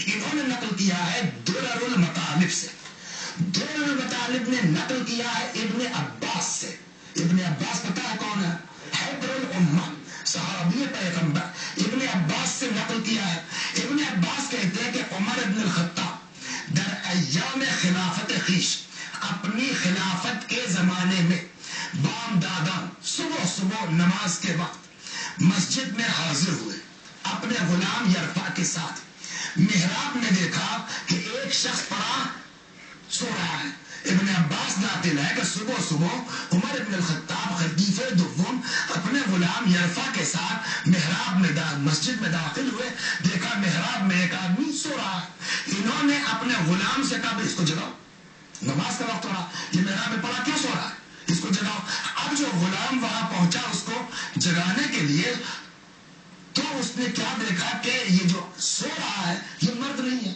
انہوں نے نقل کیا ہے درر المطالب سے. درر المطالب نے نقل کیا ہے ابن عباس سے. ابن عباس پتہ ہے کون ہے؟ حبر الامہ، صحابی پیغمبر. ابن عباس سے نقل کیا ہے. ابن عباس کہتے ہیں کہ عمر ابن الخطاب در ایام خلافت خیش، اپنی خلافت کے زمانے میں، بام دادان صبح صبح نماز کے وقت مسجد میں حاضر ہوئے اپنے غلام یرفع کے ساتھ. محراب میں دیکھا کہ ایک شخص پڑا سو رہا ہے. ابن عباس ناقل ہے کہ صبح صبح عمر ابن الخطاب خلیفہ دوم اپنے غلام یرفع کے ساتھ محراب میں مسجد میں داخل ہوئے. دیکھا محراب میں ایک آدمی سو رہا ہے. انہوں نے اپنے غلام سے کہا اس کو جگاؤ، نماز کا وقت ہو رہا، یہ محراب میں پڑا کیوں سو رہا ہے، اس کو جگاؤ. اب جو غلام وہاں پہنچا اس کو جگانے کے لیے، تو اس نے کیا دیکھا کہ یہ جو سو رہا ہے یہ مرد نہیں ہے،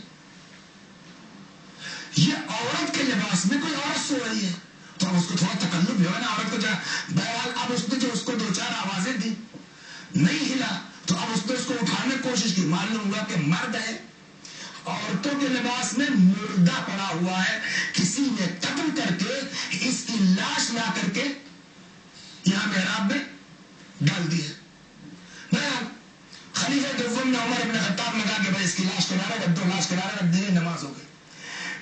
یہ عورت کے لباس میں کوئی عورت سو رہی ہے. تو اب اس کو تھوڑا تکلف بھی ہوا نا عورت کو جا. بہرحال اب اس نے جو اس کو دو چار آوازیں دی، نہیں ہلا، تو اب اس نے اس کو اٹھانے کی کوشش کی. معلوم ہوا کہ مرد ہے، عورتوں کے لباس میں مردہ پڑا ہوا ہے، کسی نے قتل کر کے اس کی لاش لا کر کے یہاں محراب میں ڈال دی ہے. بہرحال خلیفہ دوم نے عمر ابن خطاب نے کہا کہ بھائی اس کی لاش کنارے رکھ دو، لاش کنارے رکھ دیں، نماز ہو گئی.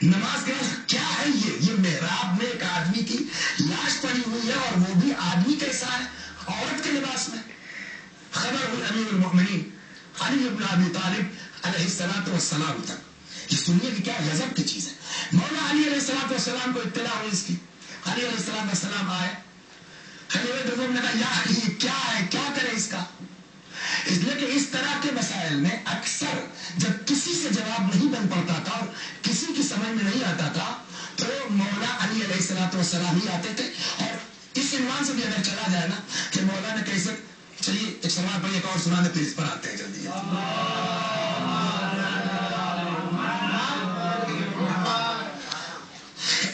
نماز کے بعد کیا ہے یہ محراب میں ایک آدمی کی لاش پڑی ہوئی ہے، اور وہ بھی آدمی کیسا ہے، عورت کے لباس میں. خبر ہوئی امیر المؤمنین علی ابن ابی طالب علیہ السلام تک. یہ سنیے کہ کیا غضب کی چیز ہے. مولا علی علیہ السلام کو اطلاع ہوئی اس کی. علی علیہ السلام آئے، خلیفہ دوم نے کہا یا علی کیا ہے، کیا کرے اس کا. اس لیے کہ اس طرح کے مسائل میں اکثر جب کسی سے جواب نہیں بن پڑتا تھا اور کسی کی سمجھ میں نہیں آتا تھا تو مولا علی علیہ السلام ہی آتے تھے. اور اس عنوان سے بھی اگر چلا جائے نا کہ مولا نے کیسے، چلیے ایک سوال پر ایک اور سنانے پھر اس پر آتے ہیں جلدی.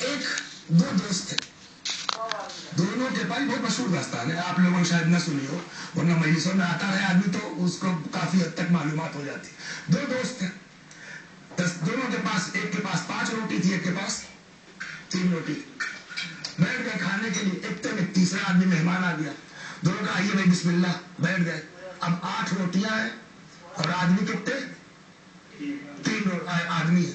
ایک دو دوست تھے، دونوں کے پاس بہت مشہور داستان ہے، آپ لوگوں نے شاید نہ سنی ہو، ورنہ مجلسوں میں آتا رہے آدمی تو اس کو کافی حد تک معلومات ہو جاتی. دو دوست تھے، دونوں کے پاس، ایک کے پاس 5 روٹی تھی، ایک کے پاس 3 روٹی. بیٹھ گئے کھانے کے لیے. اتنے میں تیسرا آدمی مہمان آ گیا. دونوں کہا آئیے بھائی بسم اللہ. بیٹھ گئے. اب 8 روٹیاں ہیں اور آدمی کتنے، 3 آدمی ہیں.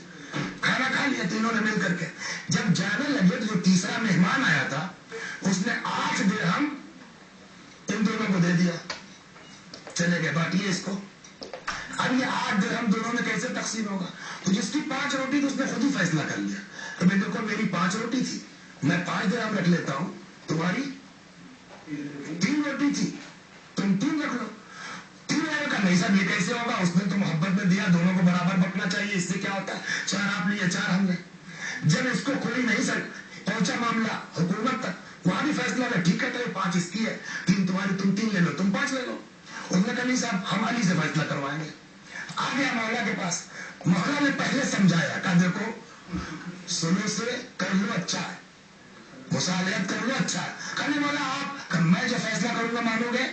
کھانا کھا لیا تینوں نے مل کر کے. جب جانے لگے تو جو تیسرا مہمان آیا تھا اس نے 8 درہم ان دونوں کو دے دیا. چلے گئے بانٹیے اس کو. اب یہ 8 درہم دونوں میں کیسے تقسیم ہوگا. تو جس کی 5 روٹی تھی اس نے خود ہی فیصلہ کر لیا کہ میں دیکھو میری 5 روٹی تھی، میں 5 درہم رکھ لیتا ہوں، تمہاری 3 روٹی تھی، تم 3 رکھ لو. 3 کا نہیں صاحب یہ کیسے ہوگا، اس نے تو محبت میں دیا، دونوں کو برابر بٹنا چاہیے، اس سے کیا ہوتا ہے 4 آپ لیے 4 ہم لے. جب اس کو کھلی نہیں سر پہنچا معاملہ حکومت تک، وہاں بھی فیصلہ ہے ٹھیک ہے تو 5 اس کی ہے، 3 تمہاری، تم 3 لے لو، تم 5 لے لو. اس نے کہا نہیں صاحب ہم علی سے فیصلہ کروائیں گے. آ گیا مولا کے پاس. مولا نے پہلے سمجھایا کہ دیکھو سنو سے کر لو اچھا ہے، مصالحت کر لو اچھا ہے. کہنے مولا آپ کہ میں جو فیصلہ کروں گا مانو گے،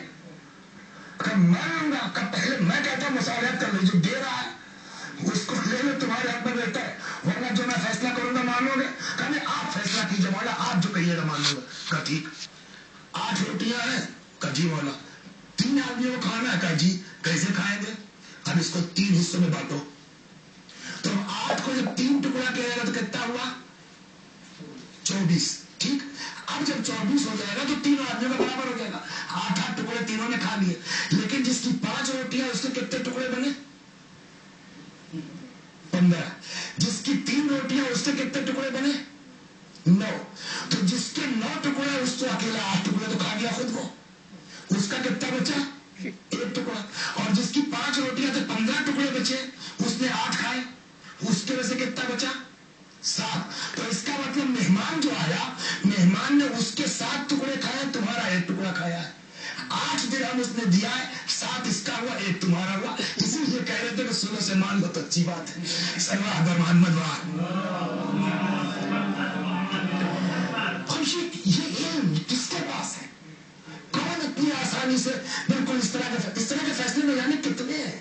کہ میں لوں گا، کہ پہلے میں کہتا ہوں مصالحت کر لو، جو دے رہا ہے اس کو لے لو، تمہارے حق میں بہتر ہے، ورنہ جو میں فیصلہ کروں گا مانو گے. کہنے آپ فیصلہ کیجئے مولا، آپ جو کہیے گا مان لوں گا. کہا ٹھیک. 8 روٹیاں ہیں. کہا جی مولا. 3 آدمیوں کو کھانا ہے. کہا جی کیسے کھائیں گے. اب اس کو 3 حصوں میں بانٹو. تو 8 کو جب 3 ٹکڑا کیا جائے گا تو کتنا ہوا، 24. ٹھیک. اب جب 24 ہو جائے گا تو 3 آدمیوں کا برابر ہو جائے گا. 8 ٹکڑے تینوں نے کھا لیے. لیکن جس کی 5 روٹیاں اس کے کتنے ٹکڑے بنے، 15. جس کی 3 روٹیاں اس کے کتنے ٹکڑے بنے، 9. تو جس کے 9 ٹکڑے اس کو اکیلا 8 ٹکڑے تو کھا گیا خود وہ، اس کا کتنا بچا، 1 ٹکڑا. اور جس کی 5 روٹیاں تھے 15 ٹکڑے بچے، اس نے 8 کھائے، اس کے وجہ سے کتنا بچا، 7. تو اس کا مطلب مہمان جو آیا، مہمان نے اس کے 7 ٹکڑے کھائے، تمہارا 1 ٹکڑا کھایا ہے. 8 درہم اس نے دیا ہے، 7 اس کا ہوا، 1 تمہارا ہوا. اسی لیے کہہ رہے تھے کہ سنو سے مان لو تو اچھی بات ہے. سلوہ اگر محمد یہ علم کس کے پاس ہے، کون اتنی آسانی سے بالکل اس طرح کے فیصلے میں جانے کتنے ہیں.